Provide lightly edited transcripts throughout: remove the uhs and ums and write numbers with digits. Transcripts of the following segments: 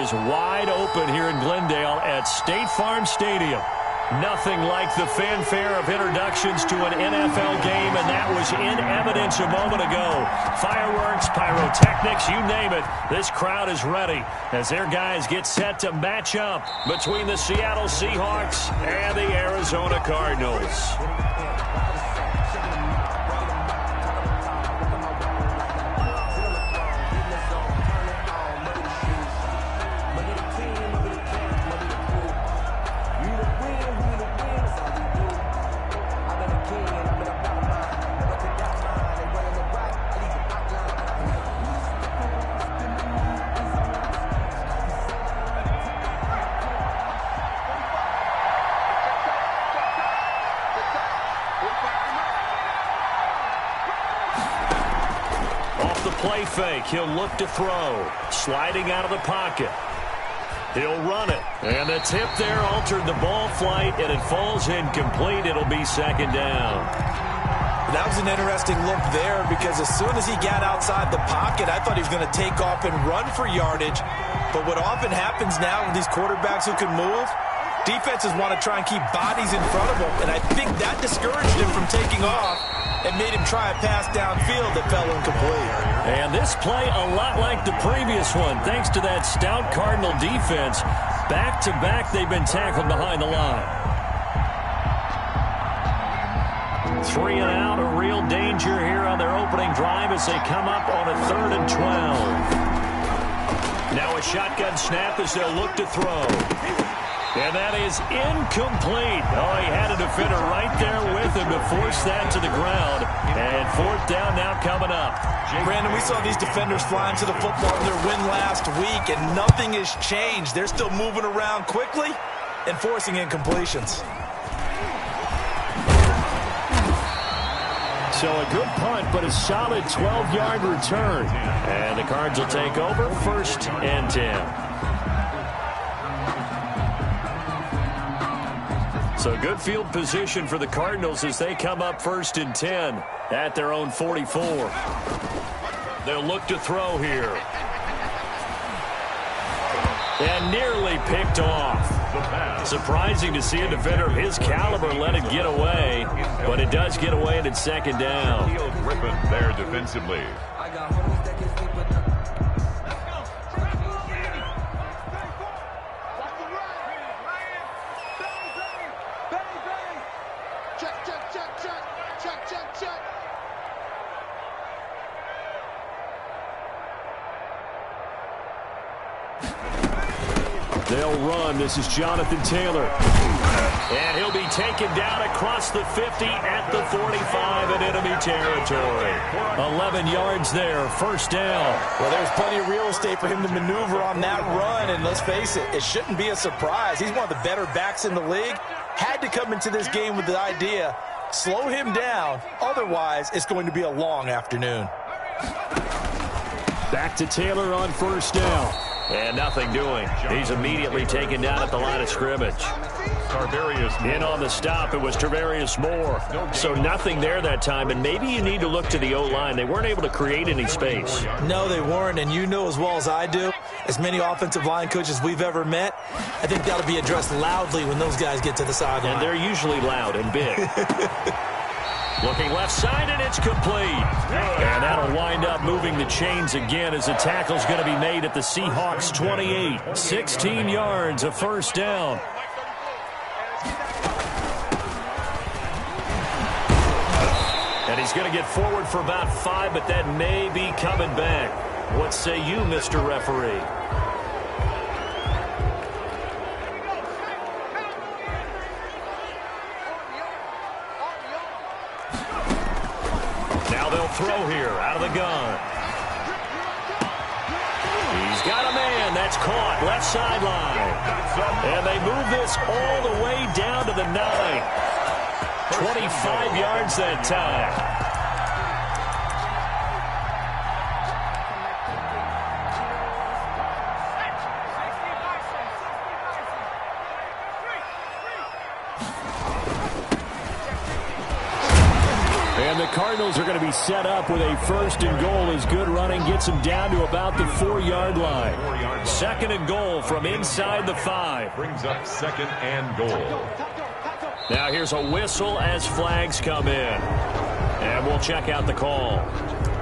is wide open here in Glendale at State Farm Stadium. Nothing like the fanfare of introductions to an NFL game, and that was in evidence a moment ago. Fireworks, pyrotechnics, you name it. This crowd is ready as their guys get set to match up between the Seattle Seahawks and the Arizona Cardinals. Fake. He'll look to throw. Sliding out of the pocket. He'll run it. And the tip there altered the ball flight, and it falls incomplete. It'll be second down. That was an interesting look there because as soon as he got outside the pocket, I thought he was going to take off and run for yardage. But what often happens now with these quarterbacks who can move, defenses want to try and keep bodies in front of them. And I think that discouraged him from taking off and made him try a pass downfield that fell incomplete. And this play a lot like the previous one, thanks to that stout Cardinal defense. Back-to-back, they've been tackled behind the line. 3 and out, a real danger here on their opening drive as they come up on a 3rd and 12. Now a shotgun snap as they'll look to throw. And that is incomplete. Oh, he had a defender right there with him to force that to the ground. And 4th down now coming up. Brandon, we saw these defenders flying to the football in their win last week, and nothing has changed. They're still moving around quickly and forcing incompletions. So a good punt, but a solid 12-yard return. And the Cards will take over 1st and 10. So good field position for the Cardinals as they come up 1st and 10 at their own 44. They'll look to throw here. And nearly picked off. Surprising to see a defender of his caliber let it get away, but it does get away and it's 2nd down. Griffin there defensively. They'll run. This is Jonathan Taylor. And he'll be taken down across the 50 at the 45 in enemy territory. 11 yards there, 1st down. Well, there's plenty of real estate for him to maneuver on that run, and let's face it, it shouldn't be a surprise. He's one of the better backs in the league. Had to come into this game with the idea, slow him down, otherwise it's going to be a long afternoon. Back to Taylor on 1st down. And nothing doing. He's immediately taken down at the line of scrimmage. In on the stop, it was Tarvarius Moore. So nothing there that time, and maybe you need to look to the O-line. They weren't able to create any space. No, they weren't, and you know as well as I do, as many offensive line coaches we've ever met, I think that'll be addressed loudly when those guys get to the sideline. And they're usually loud and big. Looking left side, and it's complete. And that'll wind up moving the chains again as the tackle's going to be made at the Seahawks 28. 16 yards, a 1st down. And he's going to get forward for about 5, but that may be coming back. What say you, Mr. Referee? Throw here out of the gun. He's got a man. That's caught. Left sideline. And they move this all the way down to the 9. 25 yards that time. And the Cardinals are going to be set up with a first and goal as good running gets them down to about the 4-yard line. Second and goal from inside the 5. Brings up second and goal. Now here's a whistle as flags come in. And we'll check out the call.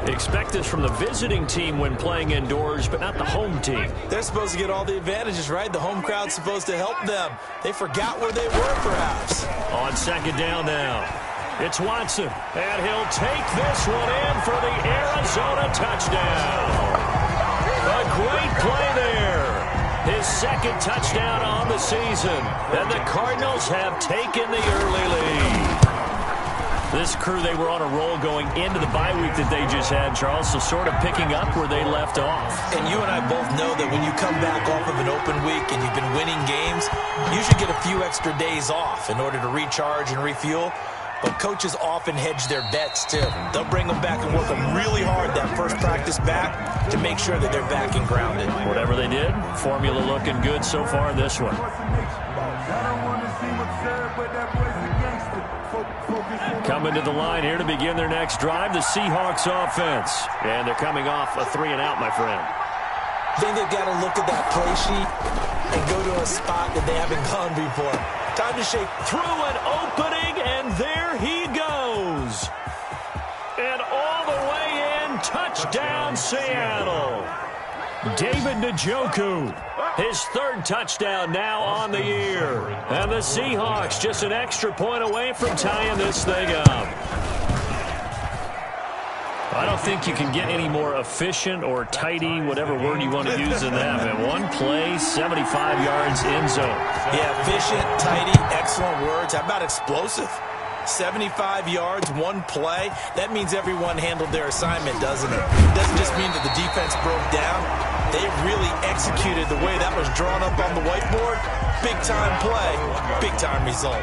Expect this from the visiting team when playing indoors, but not the home team. They're supposed to get all the advantages, right? The home crowd's supposed to help them. They forgot where they were, perhaps. On second down now. It's Watson, and he'll take this one in for the Arizona touchdown. A great play there. His second touchdown on the season, and the Cardinals have taken the early lead. This crew, they were on a roll going into the bye week that they just had, Charles, so sort of picking up where they left off. And you and I both know that when you come back off of an open week and you've been winning games, you should get a few extra days off in order to recharge and refuel. But coaches often hedge their bets, too. They'll bring them back and work them really hard that first practice back to make sure that they're back and grounded. Whatever they did, formula looking good so far in this one. Coming to the line here to begin their next drive, the Seahawks offense. And they're coming off a 3-and-out, my friend. I think they've got to look at that play sheet and go to a spot that they haven't gone before. Time to shake. Through an opening, and there he goes. And all the way in, touchdown Seattle. David Njoku, his third touchdown now on the year. And the Seahawks just an extra point away from tying this thing up. I don't think you can get any more efficient or tidy, whatever word you want to use in that. And one play, 75 yards in zone. Yeah, efficient, tidy, excellent words. How about explosive? 75 yards, one play. That means everyone handled their assignment, doesn't it? It doesn't just mean that the defense broke down. They really executed the way that was drawn up on the whiteboard. Big-time play, big-time result.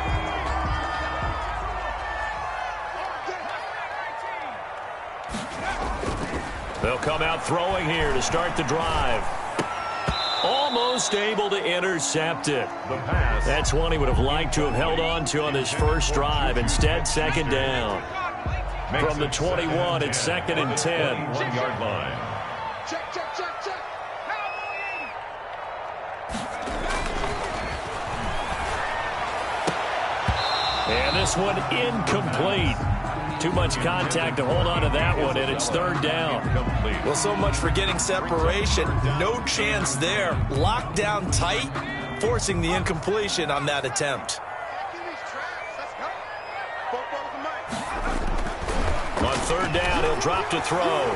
They'll come out throwing here to start the drive. Almost able to intercept it. That's one he would have liked to have held on to on his first drive. Instead, second down. From the 21, it's second and 10. 1-yard line. Check. And this one incomplete. Too much contact to hold on to that one, and it's third down. Well, so much for getting separation. No chance there. Locked down tight, forcing the incompletion on that attempt. On third down, he'll drop to throw.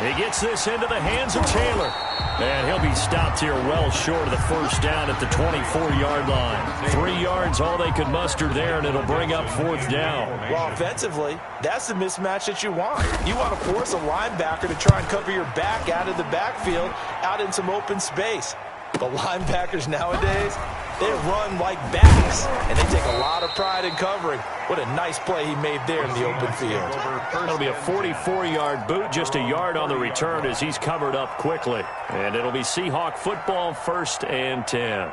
He gets this into the hands of Taylor. And he'll be stopped here well short of the first down at the 24-yard line. 3 yards, all they could muster there, and it'll bring up fourth down. Well, offensively, that's the mismatch that you want. You want to force a linebacker to try and cover your back out of the backfield, out in some open space. The linebackers nowadays, they run like backs, and they take a lot of pride in covering. What a nice play he made there in the open field. That'll be a 44-yard boot, just a yard on the return as he's covered up quickly. And it'll be Seahawk football, first and 10.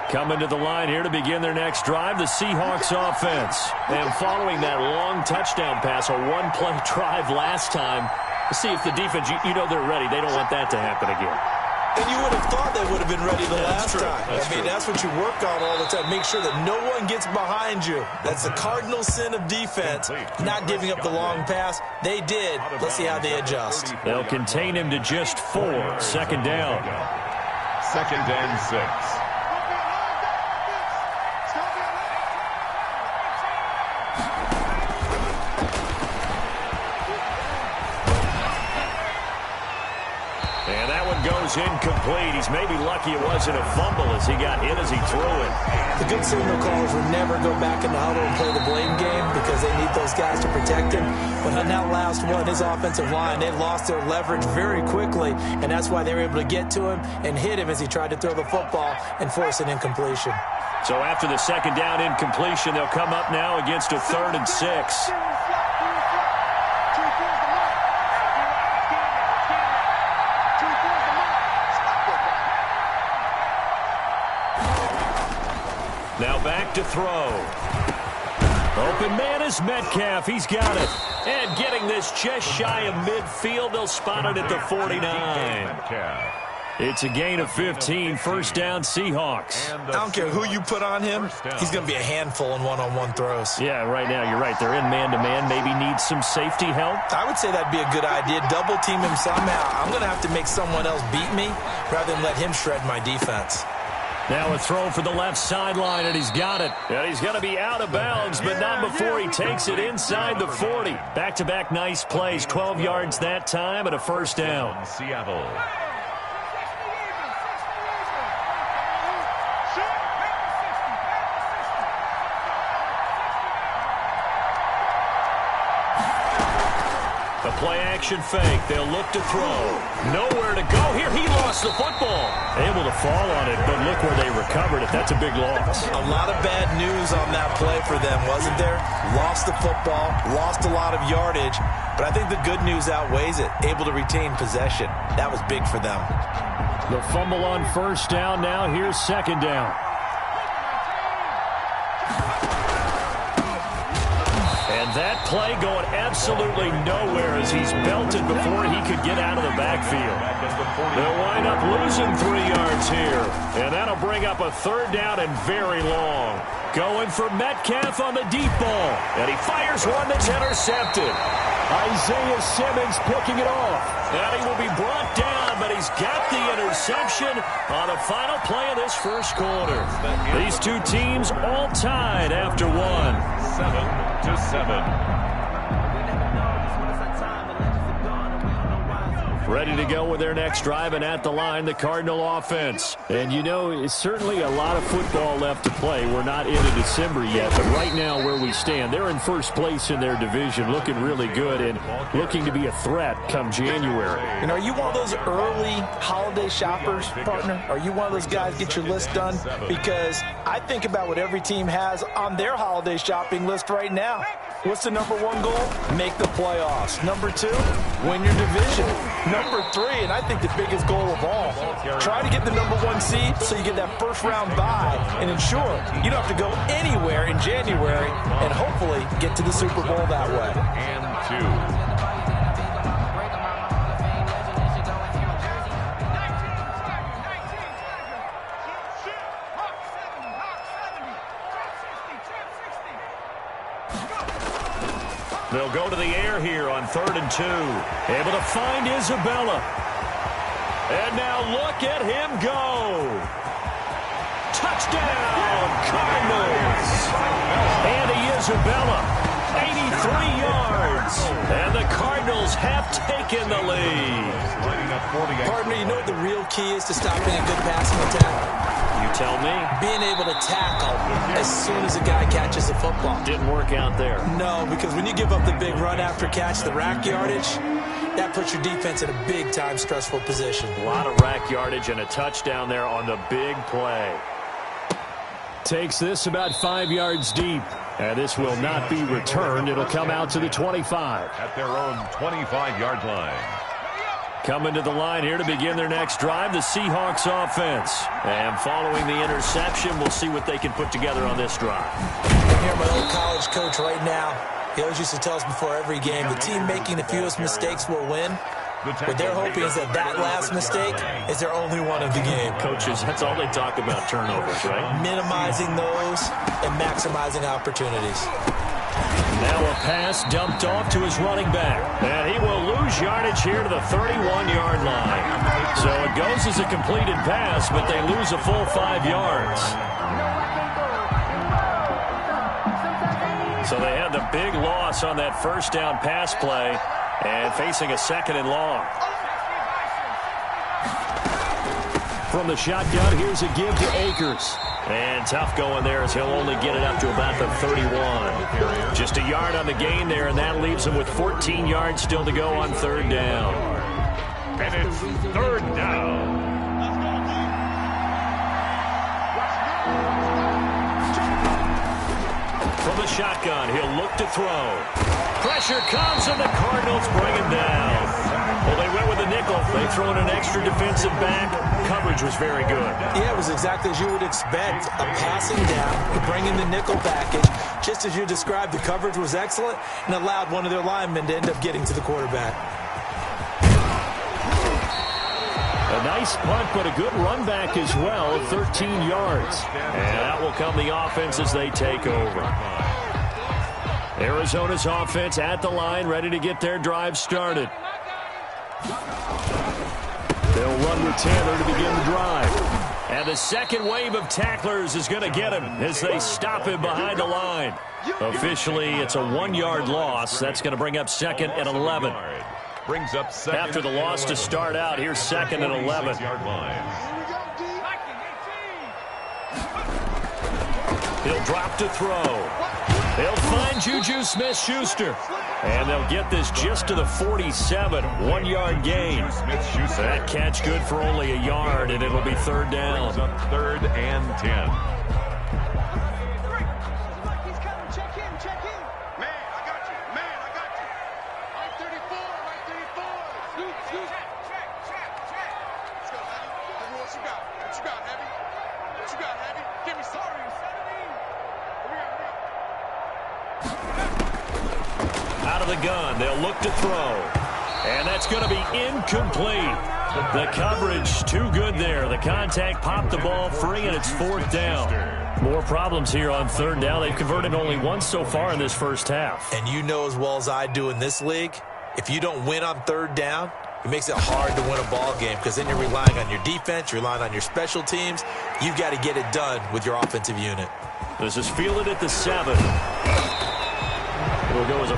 Coming to the line here to begin their next drive, the Seahawks offense. And following that long touchdown pass, a one-play drive last time, see if the defense, you know they're ready. They don't want that to happen again. And you would have thought they would have been ready the last time. That's what you work on all the time. Make sure that no one gets behind you. That's the cardinal sin of defense, not giving up the long pass. They did. Let's see how they adjust. They'll contain him to just 4. Second down. Second and 6. Goes incomplete. He's maybe lucky it wasn't a fumble as he got hit as he threw it. The good signal callers would never go back in the huddle and play the blame game because they need those guys to protect him. But on that last one, his offensive line, they lost their leverage very quickly, and that's why they were able to get to him and hit him as he tried to throw the football and force an incompletion. So after the second down incompletion, they'll come up now against a 3rd and 6. Now back to throw. Open man is Metcalf. He's got it. And getting this just shy of midfield. They'll spot it at the 49. It's a gain of 15. First down, Seahawks. I don't care who you put on him. He's going to be a handful in one-on-one throws. Yeah, right now you're right. They're in man-to-man. Maybe need some safety help. I would say that'd be a good idea. Double team him somehow. I'm going to have to make someone else beat me rather than let him shred my defense. Now a throw for the left sideline, and he's got it. And he's going to be out of bounds, but not before he takes it inside the 40. Back-to-back nice plays. 12 yards that time and a first down. Seattle. A play-action fake. They'll look to throw. Nowhere to go here. He lost the football. Able to fall on it, but look where they recovered it. That's a big loss. A lot of bad news on that play for them, wasn't there? Lost the football, lost a lot of yardage, but I think the good news outweighs it. Able to retain possession. That was big for them. The fumble on first down. Now here's second down. That play going absolutely nowhere as he's belted before he could get out of the backfield. They'll wind up losing 3 yards here. And that'll bring up a third down and very long. Going for Metcalf on the deep ball. And he fires one that's intercepted. Isaiah Simmons picking it off. And he will be brought down, but he's got the interception on the final play of this first quarter. These two teams all tied after one. 7-7. Ready to go with their next drive, and at the line, the Cardinal offense. And, you know, it's certainly a lot of football left to play. We're not into December yet, but right now where we stand, they're in first place in their division, looking really good and looking to be a threat come January. And are you one of those early holiday shoppers, partner? Are you one of those guys get your list done? Because I think about what every team has on their holiday shopping list right now. What's the number one goal? Make the playoffs. Number 2, win your division. Number 3, and I think the biggest goal of all, try to get the number 1 seed so you get that first round bye and ensure you don't have to go anywhere in January and hopefully get to the Super Bowl that way. And 2. They'll go to the air here on 3rd and 2. Able to find Isabella. And now look at him go. Touchdown, Cardinals. Andy Isabella, 83 yards. And the Cardinals have taken the lead. Partner, you know what the real key is to stopping a good passing attack? You tell me. Being able to tackle as soon as a guy catches the football. Didn't work out there. No, because when you give up the big run after catch, the rack yardage, that puts your defense in a big-time stressful position. A lot of rack yardage and a touchdown there on the big play. Takes this about 5 yards deep. And this will not be returned. It'll come out to the 25. At their own 25-yard line. Coming to the line here to begin their next drive, the Seahawks offense. And following the interception, we'll see what they can put together on this drive. I'm here, my old college coach right now. He always used to tell us before every game, the team making the fewest mistakes will win. What they're hoping is that last mistake is their only one of the game. Coaches, that's all they talk about, turnovers, right? Minimizing those and maximizing opportunities. Now a pass dumped off to his running back. And he will lose yardage here to the 31-yard line. So it goes as a completed pass, but they lose a full 5 yards. So they had the big loss on that first down pass play and facing a 2nd and long. From the shotgun, here's a give to Akers. And tough going there as he'll only get it up to about the 31. Just a yard on the gain there, and that leaves him with 14 yards still to go on 3rd down. And it's 3rd down. From the shotgun, he'll look to throw. Pressure comes, and the Cardinals bring him down. Well, they went with a nickel. They threw in an extra defensive back. Coverage was very good. Yeah, it was exactly as you would expect. A passing down, you bring in the nickel package. Just as you described, the coverage was excellent and allowed one of their linemen to end up getting to the quarterback. A nice punt, but a good run back as well, 13 yards. And that will come the offense as they take over. Arizona's offense at the line, ready to get their drive started. They'll run with Tanner to begin the drive. And the second wave of tacklers is going to get him as they stop him behind the line. Officially, it's a 1-yard loss. That's going to bring up second and 11. Brings up second. After the loss to start out, here's second and 11. He'll drop to throw. They'll find Juju Smith-Schuster. And they'll get this just to the 47, 1-yard gain. That catch good for only a yard, and it'll be third down. Third and 10. Out of the gun, they'll look to throw. And that's going to be incomplete. The coverage too good there. The contact popped the ball free, and it's fourth down. More problems here on third down. They've converted only once so far in this first half. And you know as well as I do in this league, if you don't win on third down, it makes it hard to win a ball game because then you're relying on your defense, you're relying on your special teams. You've got to get it done with your offensive unit. This is fielded at the 7. It'll go as a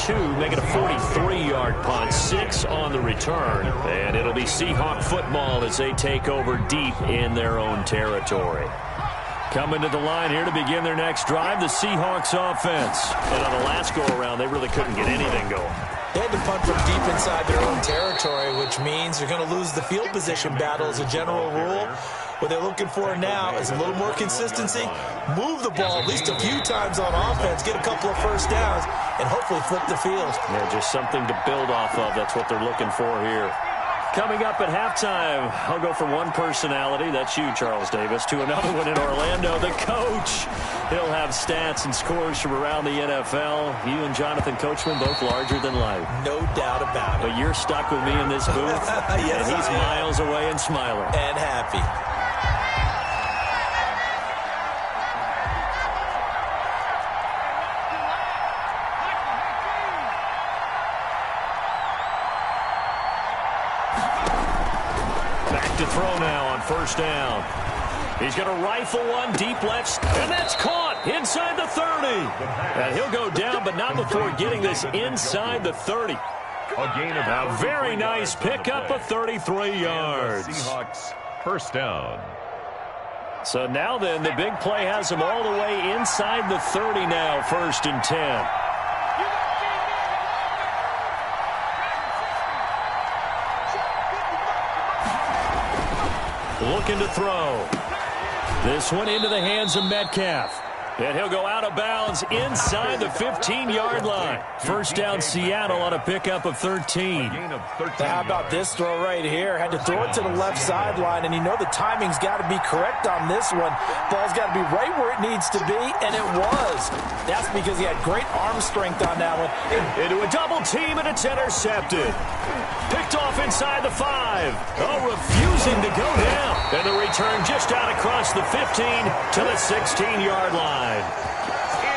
42, make it a 43-yard punt, 6 on the return. And it'll be Seahawk football as they take over deep in their own territory. Coming to the line here to begin their next drive, the Seahawks offense. And on the last go-around, they really couldn't get anything going. They had to punt from deep inside their own territory, which means they're going to lose the field position battle as a general rule. What they're looking for now is a little more consistency, move the ball at least a few times on offense, get a couple of first downs, and hopefully flip the field. Yeah, just something to build off of. That's what they're looking for here. Coming up at halftime, I'll go from one personality, that's you, Charles Davis, to another one in Orlando, the coach. He'll have stats and scores from around the NFL. You and Jonathan Coachman, both larger than life. No doubt about it. But you're stuck with me in this booth, yes, and he's miles away and smiling. And happy. To throw now on first down. He's going to rifle one deep left, and that's caught inside the 30. And he'll go down, but not before getting this inside the 30. A very nice pickup of 33 yards. Seahawks first down. So now then, the big play has him all the way inside the 30 now, first and 10. Looking to throw. This one into the hands of Metcalf. And he'll go out of bounds inside the 15-yard line. First down Seattle on a pickup of 13. How about this throw right here? Had to throw it to the left sideline, and you know the timing's got to be correct on this one. Ball's got to be right where it needs to be, and it was. That's because he had great arm strength on that one. Into a double team, and it's intercepted. Picked off inside the 5. Oh, refusing to go down. And the return just out across the 15 to the 16-yard line.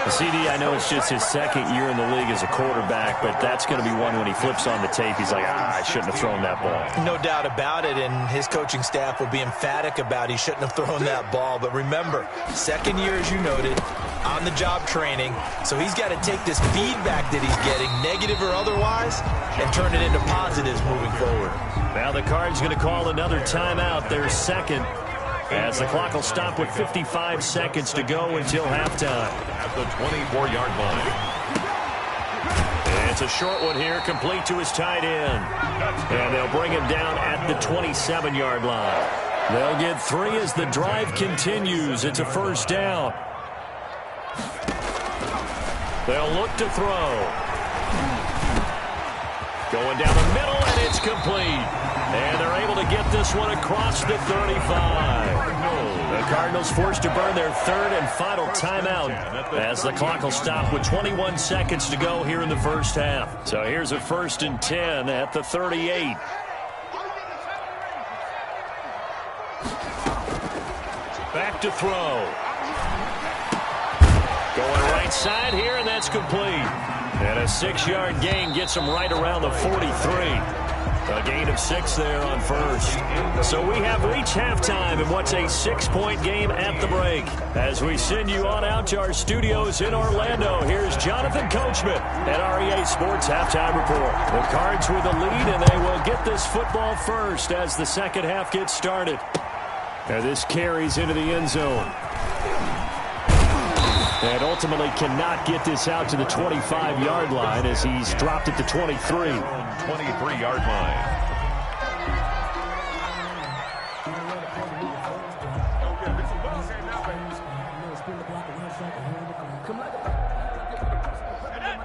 CD, I know it's just his second year in the league as a quarterback, but that's going to be one when he flips on the tape. He's like, I shouldn't have thrown that ball. No doubt about it, and his coaching staff will be emphatic about he shouldn't have thrown that ball. But remember, second year, as you noted, on-the-job training, so he's got to take this feedback that he's getting, negative or otherwise, and turn it into positives moving forward. Now the Cards going to call another timeout, their second, as the clock will stop with 55 seconds to go until halftime. At the 24-yard line. And it's a short one here, complete to his tight end. And they'll bring him down at the 27-yard line. They'll get 3 as the drive continues. It's a first down. They'll look to throw. Going down the middle, and it's complete. And they're able to get this one across the 35. The Cardinals forced to burn their third and final timeout as the clock will stop with 21 seconds to go here in the first half. So here's a 1st and 10 at the 38. Back to throw. Going right side here, and that's complete. And a 6-yard gain gets him right around the 43. A gain of 6 there on first. So we have reached halftime in what's a 6-point game at the break. As we send you on out to our studios in Orlando, here's Jonathan Coachman at REA Sports Halftime Report. The Cards with the lead, and they will get this football first as the second half gets started. Now this carries into the end zone. And ultimately cannot get this out to the 25-yard line as he's dropped at the 23. 23-yard line.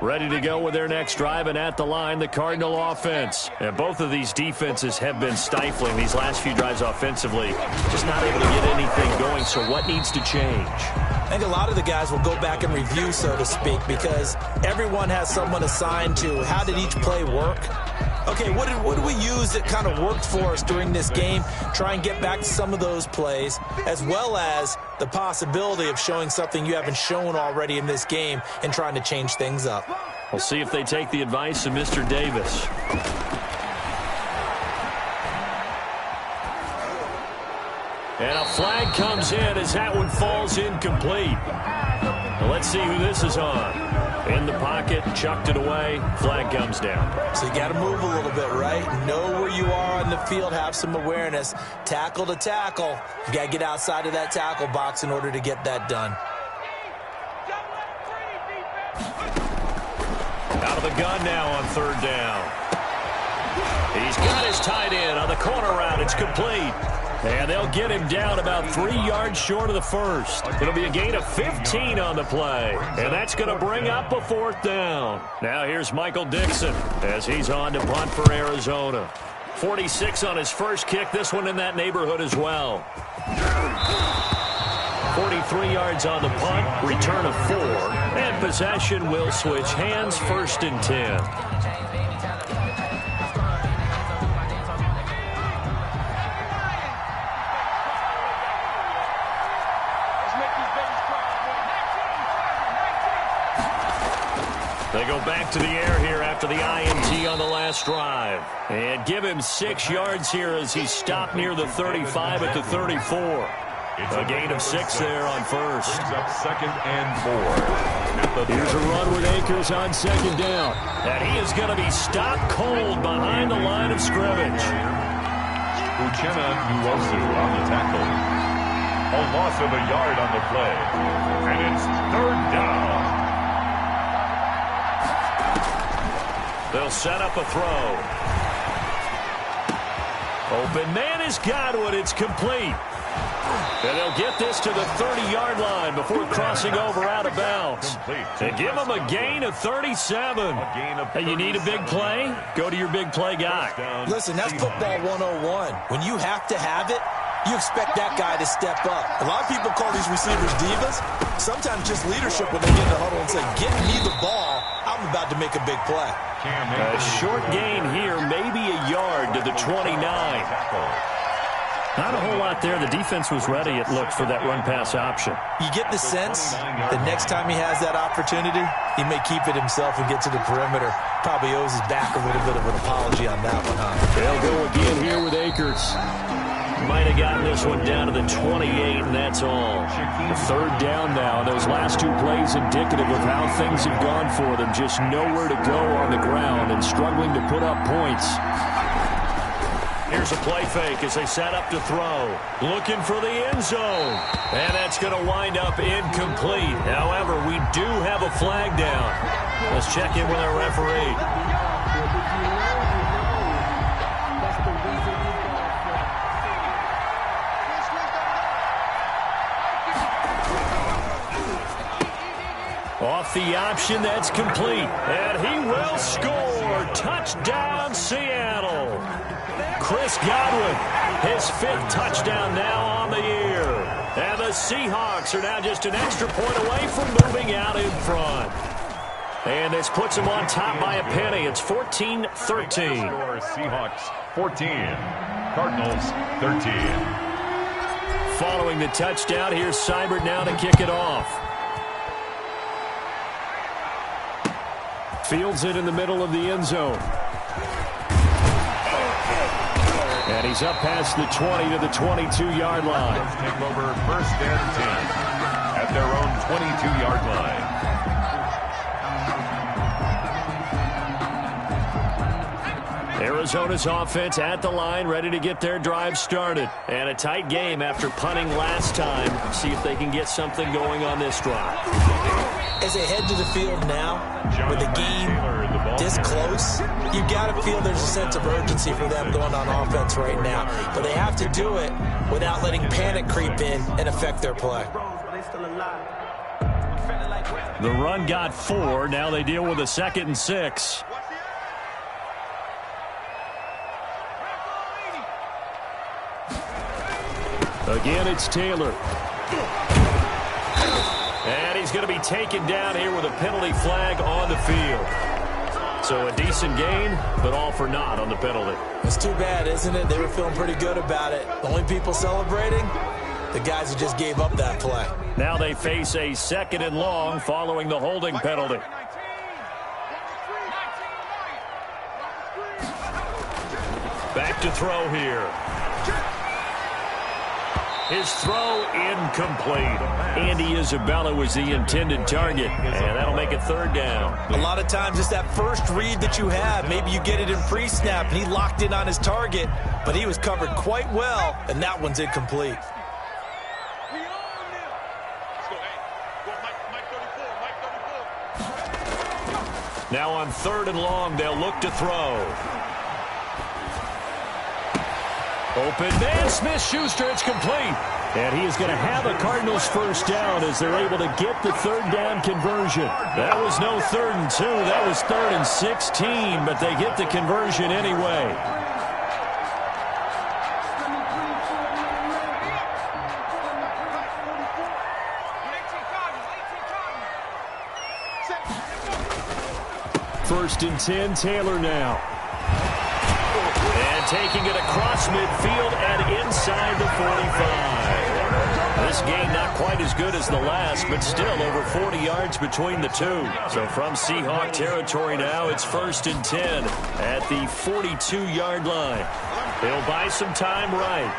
Ready to go with their next drive, and at the line, the Cardinal offense. And both of these defenses have been stifling these last few drives offensively. Just not able to get anything going, so what needs to change? I think a lot of the guys will go back and review, so to speak, because everyone has someone assigned to how did each play work. Okay, what did we use that kind of worked for us during this game? Try and get back to some of those plays, as well as the possibility of showing something you haven't shown already in this game and trying to change things up. We'll see if they take the advice of Mr. Davis. And a flag comes in as that one falls incomplete. Well, let's see who this is on. In the pocket, chucked it away, flag comes down. So you got to move a little bit, right? Know where you are on the field, have some awareness. Tackle to tackle. You got to get outside of that tackle box in order to get that done. Out of the gun now on 3rd down. He's got his tight end on the corner route. It's complete. And they'll get him down about 3 yards short of the first. It'll be a gain of 15 on the play. And that's going to bring up a 4th down. Now here's Michael Dixon as he's on to punt for Arizona. 46 on his first kick. This one in that neighborhood as well. 43 yards on the punt. Return of 4. And possession will switch hands. 1st and 10. They go back to the air here after the INT on the last drive. And give him 6 yards here as he's stopped near the 35 at the 34. A gain of 6 there on first. Up 2nd and 4. Here's a run with Akers on 2nd down. And he is going to be stopped cold behind the line of scrimmage. Uchenna Nwosu on the tackle. A loss of a yard on the play. And it's 3rd down. They'll set up a throw. Open man is Godwin. It's complete. And they'll get this to the 30-yard line before crossing over out of bounds. They give him a gain of 37. Hey, you need a big play? Go to your big play guy. Listen, that's football 101. When you have to have it, you expect that guy to step up. A lot of people call these receivers divas. Sometimes just leadership when they get in the huddle and say, get me the ball. I'm about to make a big play. A short gain here, maybe a yard to the 29. Not a whole lot there. The defense was ready, it looked, for that run-pass option. You get the sense that next time he has that opportunity, he may keep it himself and get to the perimeter. Probably owes his back a little bit of an apology on that one, huh? They'll go again here with Akers. Might have gotten this one down to the 28, and that's all. The 3rd down now. Those last 2 plays indicative of how things have gone for them. Just nowhere to go on the ground and struggling to put up points. Here's a play fake as they set up to throw. Looking for the end zone. And that's going to wind up incomplete. However, we do have a flag down. Let's check in with our referee. Off the option, that's complete. And he will score. Touchdown, Seattle. Chris Godwin. His 5th touchdown now on the year. And the Seahawks are now just an extra point away from moving out in front. And this puts them on top by a penny. It's 14-13. Seahawks 14, Cardinals 13. Following the touchdown, here's Seibert now to kick it off. Fields it in the middle of the end zone. And he's up past the 20 to the 22-yard line. Let's take over 1st and 10 at their own 22-yard line. Arizona's offense at the line, ready to get their drive started. And a tight game after punting last time. See if they can get something going on this drive. As they head to the field now, with the game this close, you've got to feel there's a sense of urgency for them going on offense right now. But they have to do it without letting panic creep in and affect their play. The run got 4. Now they deal with a 2nd and 6. Again, it's Taylor. And he's going to be taken down here with a penalty flag on the field. So a decent gain, but all for naught on the penalty. It's too bad, isn't it? They were feeling pretty good about it. The only people celebrating, the guys who just gave up that play. Now they face a 2nd and long following the holding penalty. Back to throw here. His throw incomplete. Andy Isabella was the intended target, and that'll make it 3rd down. A lot of times it's that first read that you have. Maybe you get it in pre-snap, and he locked in on his target, but he was covered quite well, and that one's incomplete. Now on 3rd and long, they'll look to throw. Open man, Smith-Schuster, it's complete. And he is going to have a Cardinals 1st down as they're able to get the 3rd down conversion. That was no 3rd and 2, that was 3rd and 16, but they get the conversion anyway. First and 10, Taylor now. And taking it across midfield and inside the 45. This game not quite as good as the last, but still over 40 yards between the two. So from Seahawk territory now, it's 1st and 10 at the 42-yard line. They'll buy some time right.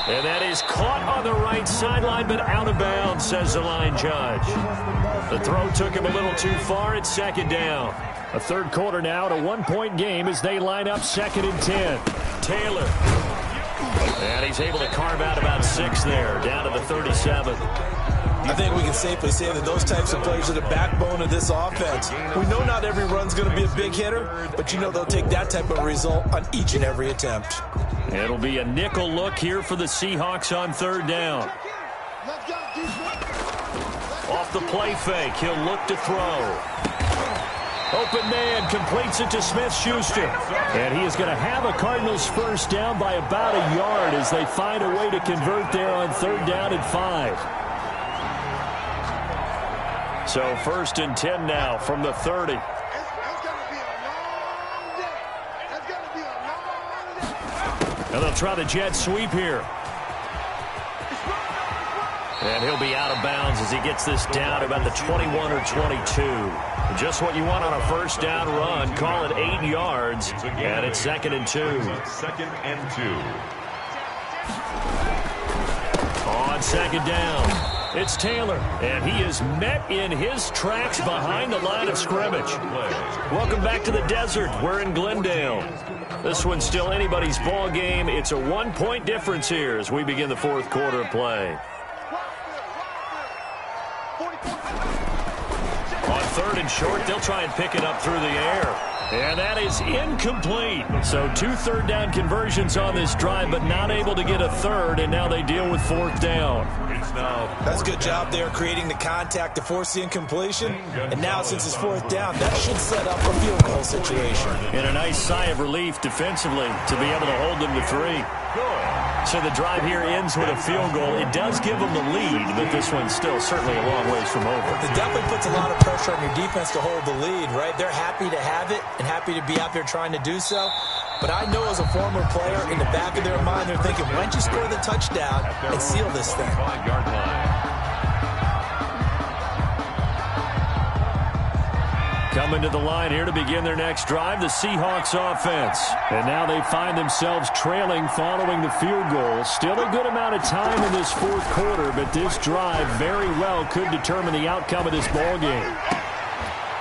And that is caught on the right sideline, but out of bounds, says the line judge. The throw took him a little too far. It's 2nd down. A 3rd quarter now, a 1-point game as they line up 2nd and 10. Taylor. And he's able to carve out about 6 there, down to the 37. I think we can safely say that those types of players are the backbone of this offense. We know not every run's going to be a big hitter, but you know they'll take that type of result on each and every attempt. It'll be a nickel look here for the Seahawks on 3rd down. Off the play fake, he'll look to throw. Open man completes it to Smith-Schuster. And he is going to have a Cardinals 1st down by about a yard as they find a way to convert there on 3rd down and 5. So 1st and 10 now from the 30. And they'll try the jet sweep here. And he'll be out of bounds as he gets this down about the 21 or 22. Just what you want on a 1st down run. Call it 8 yards. And it's 2nd and 2. 2nd and 2. On 2nd down, it's Taylor. And he is met in his tracks behind the line of scrimmage. Welcome back to the desert. We're in Glendale. This one's still anybody's ball game. It's a 1-point difference here as we begin the 4th quarter of play. On 3rd and short, they'll try and pick it up through the air. And that is incomplete. So 2 third-down conversions on this drive, but not able to get a third, and now they deal with 4th down. That's a good job there creating the contact to force the incompletion. And now since it's 4th down, that should set up a field goal situation. And a nice sigh of relief defensively to be able to hold them to 3. So the drive here ends with a field goal. It does give them the lead, but this one's still certainly a long ways from over. It definitely puts a lot of pressure on your defense to hold the lead, right? They're happy to have it and happy to be out there trying to do so. But I know as a former player, in the back of their mind, they're thinking, why don't you score the touchdown and seal this thing? 5-yard line. Coming to the line here to begin their next drive, the Seahawks offense. And now they find themselves trailing following the field goal. Still a good amount of time in this 4th quarter, but this drive very well could determine the outcome of this ball game.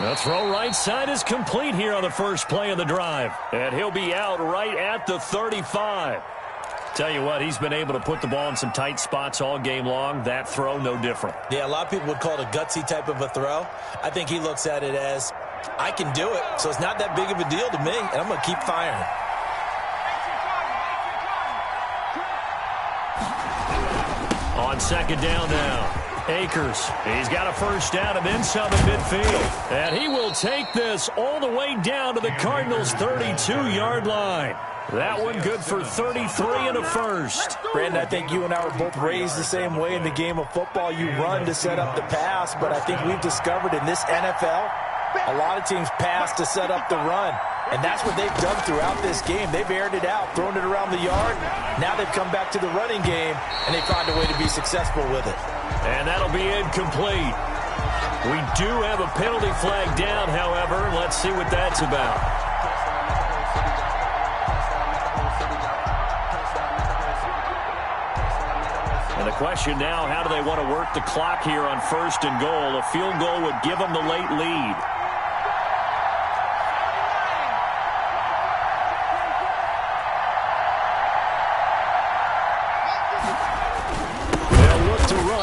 The throw right side is complete here on the first play of the drive. And he'll be out right at the 35. Tell you what, he's been able to put the ball in some tight spots all game long. That throw, no different. Yeah, a lot of people would call it a gutsy type of a throw. I think he looks at it as, I can do it, so it's not that big of a deal to me, and I'm going to keep firing. On 2nd down now. Akers, he's got a first down and then some at midfield. And he will take this all the way down to the Cardinals' 32-yard line. That one good for 33 and a first. Brandon, I think you and I were both raised the same way in the game of football. You run to set up the pass, but I think we've discovered in this NFL, a lot of teams pass to set up the run. And that's what they've done throughout this game. They've aired it out, thrown it around the yard. Now they've come back to the running game, and they found a way to be successful with it. And that'll be incomplete. We do have a penalty flag down, however. Let's see what that's about. And the question now, how do they want to work the clock here on 1st and goal? A field goal would give them the late lead.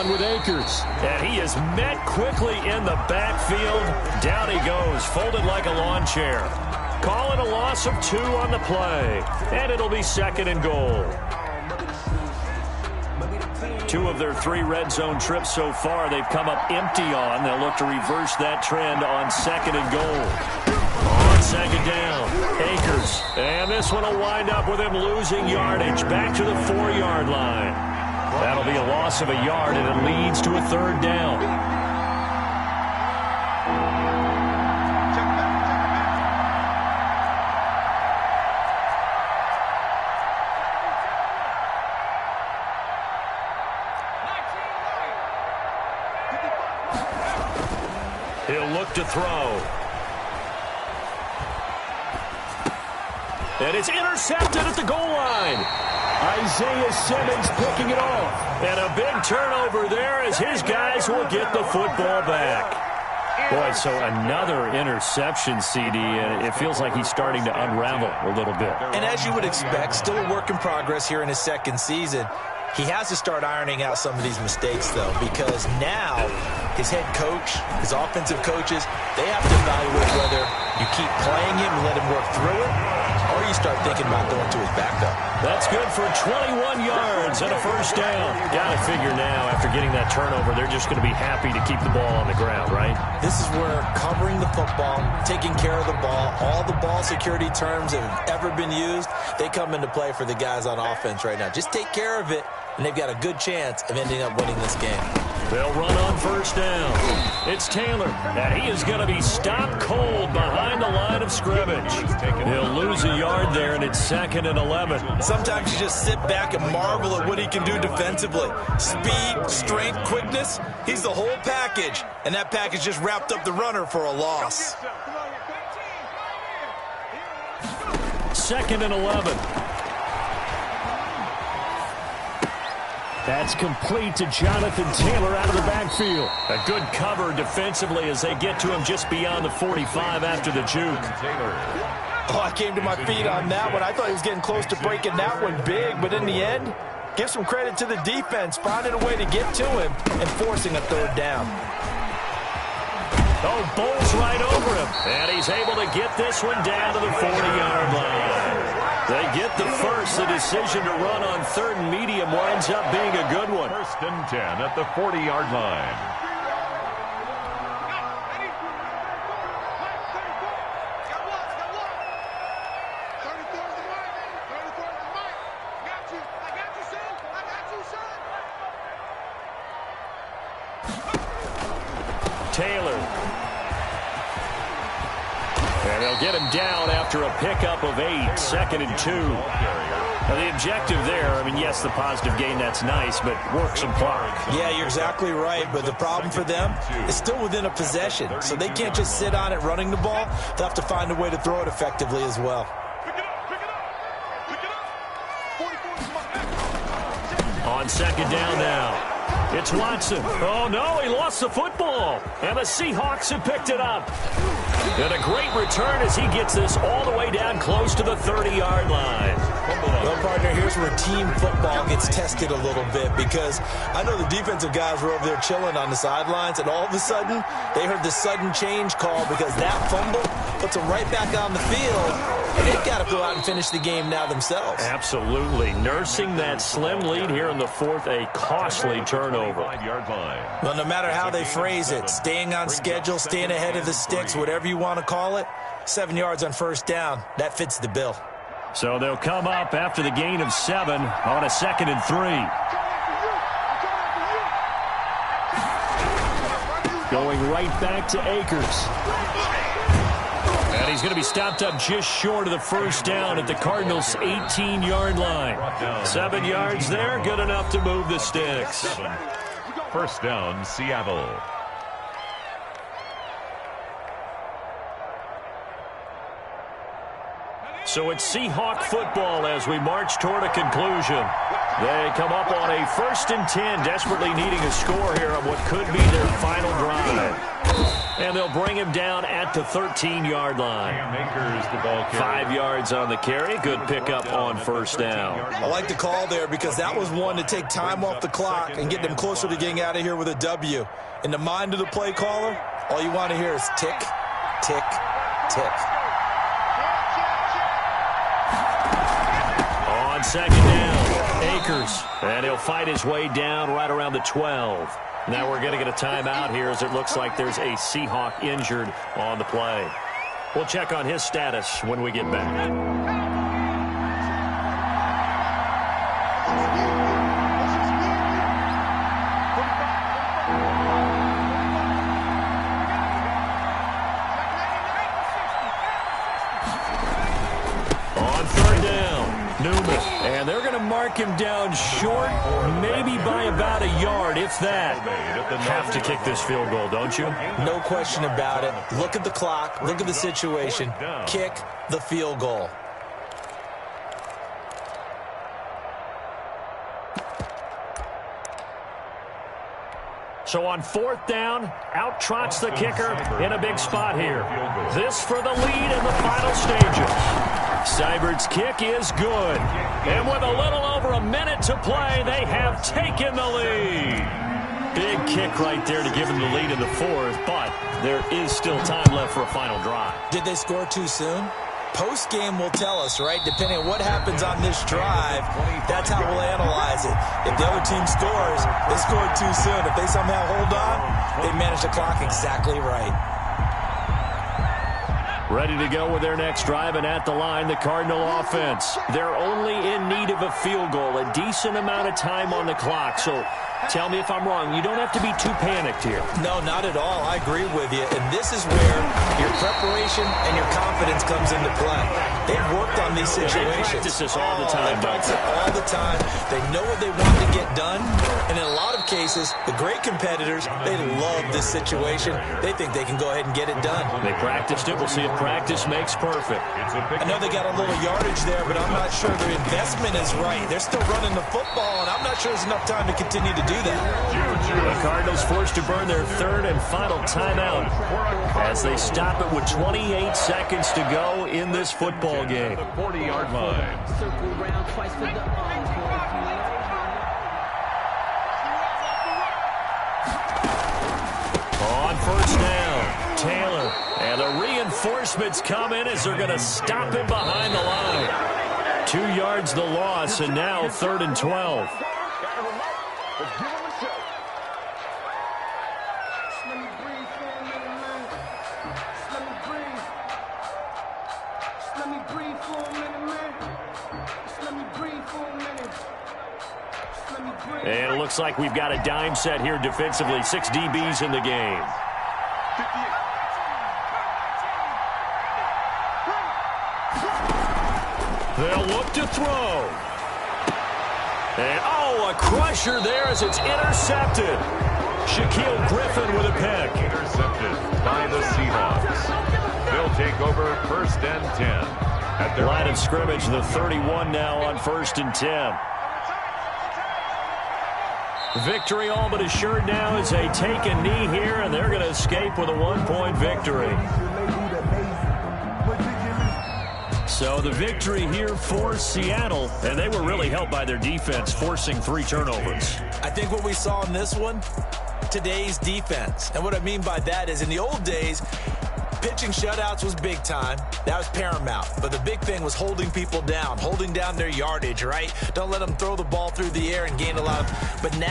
With Akers, and he is met quickly in the backfield. Down he goes, folded like a lawn chair. Call it a loss of 2 on the play, and it'll be 2nd and goal. 2 of their 3 red zone trips so far they've come up empty on. They'll look to reverse that trend on 2nd and goal. On 2nd down, Akers, and this one will wind up with him losing yardage back to the 4-yard line. That'll be a loss of a yard, and it leads to a 3rd down. He'll look to throw. And it's intercepted at the goal line. Isaiah Simmons picking it off. And a big turnover there as his guys will get the football back. Boy, so another interception, CD, and it feels like he's starting to unravel a little bit. And as you would expect, still a work in progress here in his 2nd season. He has to start ironing out some of these mistakes, though, because now his head coach, his offensive coaches, they have to evaluate whether you keep playing him and let him work through it, or you start thinking about going to his backup. That's good for 21 yards and a first down. Got to figure now, after getting that turnover, they're just going to be happy to keep the ball on the ground, right? This is where covering the football, taking care of the ball, all the ball security terms that have ever been used, they come into play for the guys on offense right now. Just take care of it, and they've got a good chance of ending up winning this game. They'll run on first down. It's Taylor, and he is going to be stopped cold behind the line of scrimmage. He'll lose a yard there, and it's 2nd and 11. Sometimes you just sit back and marvel at what he can do defensively. Speed, strength, quickness, he's the whole package, and that package just wrapped up the runner for a loss. 2nd and 11. That's complete to Jonathan Taylor out of the backfield. A good cover defensively as they get to him just beyond the 45 after the juke. Oh, I came to my feet on that one. I thought he was getting close to breaking that one big, but in the end, give some credit to the defense, finding a way to get to him and forcing a 3rd down. Oh, bowls right over him. And he's able to get this one down to the 40-yard line. They get the first. The decision to run on third and medium winds up being a good one. First and 10 at the 40-yard line. Taylor. And they'll get him down after a pickup of 8, 2nd and 2. Now the objective there, I mean, yes, the positive gain, that's nice, but work some clock. Yeah, you're exactly right, but the problem for them is still within a possession, so they can't just sit on it running the ball. They'll have to find a way to throw it effectively as well. On second down now. It's Watson. Oh, no, he lost the football. And the Seahawks have picked it up. And a great return as he gets this all the way down close to the 30-yard line. Well, partner, here's where team football gets tested a little bit, because I know the defensive guys were over there chilling on the sidelines, and all of a sudden, they heard the sudden change call because that fumble puts them right back on the field, and they've got to go out and finish the game now themselves. Absolutely. Nursing that slim lead here in the fourth, a costly turnover. Well, no matter how they phrase it, staying on schedule, staying ahead of the sticks, whatever you want to call it, 7 yards on first down, that fits the bill. So they'll come up after the gain of 7 on a 2nd and 3. Going right back to Akers. And he's going to be stopped up just short of the first down at the Cardinals' 18-yard line. 7 yards there, good enough to move the sticks. First down, Seattle. So it's Seahawk football as we march toward a conclusion. They come up on a 1st and 10, desperately needing a score here on what could be their final drive. And they'll bring him down at the 13-yard line. 5 yards on the carry. Good pickup on first down. I like the call there because that was one to take time off the clock and get them closer to getting out of here with a W. In the mind of the play caller, all you want to hear is tick, tick, tick. On second down, Akers. And he'll fight his way down right around the 12. Now we're going to get a timeout here as it looks like there's a Seahawk injured on the play. We'll check on his status when we get back. And they're going to mark him down short, maybe by about a yard, if that. Have to kick this field goal, don't you? No question about it. Look at the clock. Look at the situation. Kick the field goal. So on 4th down, out trots the kicker in a big spot here. This for the lead in the final stages. Seibert's kick is good. And with a little over a minute to play, they have taken the lead. Big kick right there to give them the lead in the 4th, but there is still time left for a final drive. Did they score too soon? Post-game will tell us, right? Depending on what happens on this drive, that's how we'll analyze it. If the other team scores, they scored too soon. If they somehow hold on, they manage the clock exactly right. Ready to go with their next drive, and at the line, the Cardinal offense. They're only in need of a field goal, a decent amount of time on the clock. So tell me if I'm wrong. You don't have to be too panicked here. No, not at all. I agree with you. And this is where your preparation and your confidence comes into play. They've worked on these situations. They practice this all the time. They practice it all the time. They know what they want to get done. And in a lot of cases, the great competitors, they love this situation. They think they can go ahead and get it done. They practiced it. We'll see if practice makes perfect. I know they got a little yardage there, but I'm not sure their investment is right. They're still running the football, and I'm not sure there's enough time to continue to do that. The Cardinals forced to burn their 3rd and final timeout as they stop it with 28 seconds to go in this football game. 40-yard line. On first down, Taylor. And the reinforcements come in as they're going to stop him behind the line. 2 yards the loss, and now 3rd and 12. And it looks like we've got a dime set here defensively. 6 DBs in the game. They'll look to throw. And, a crusher there as it's intercepted. Shaquille Griffin with a pick. Intercepted by the Seahawks. They'll take over 1st and 10. At their line of scrimmage, the 31 now on 1st and 10. Victory all but assured now as they take a knee here, and they're going to escape with a 1-point victory. So the victory here for Seattle, and they were really helped by their defense, forcing 3 turnovers. I think what we saw in this one, today's defense. And what I mean by that is in the old days, pitching shutouts was big time. That was paramount. But the big thing was holding people down, holding down their yardage, right? Don't let them throw the ball through the air and gain a lot of... But now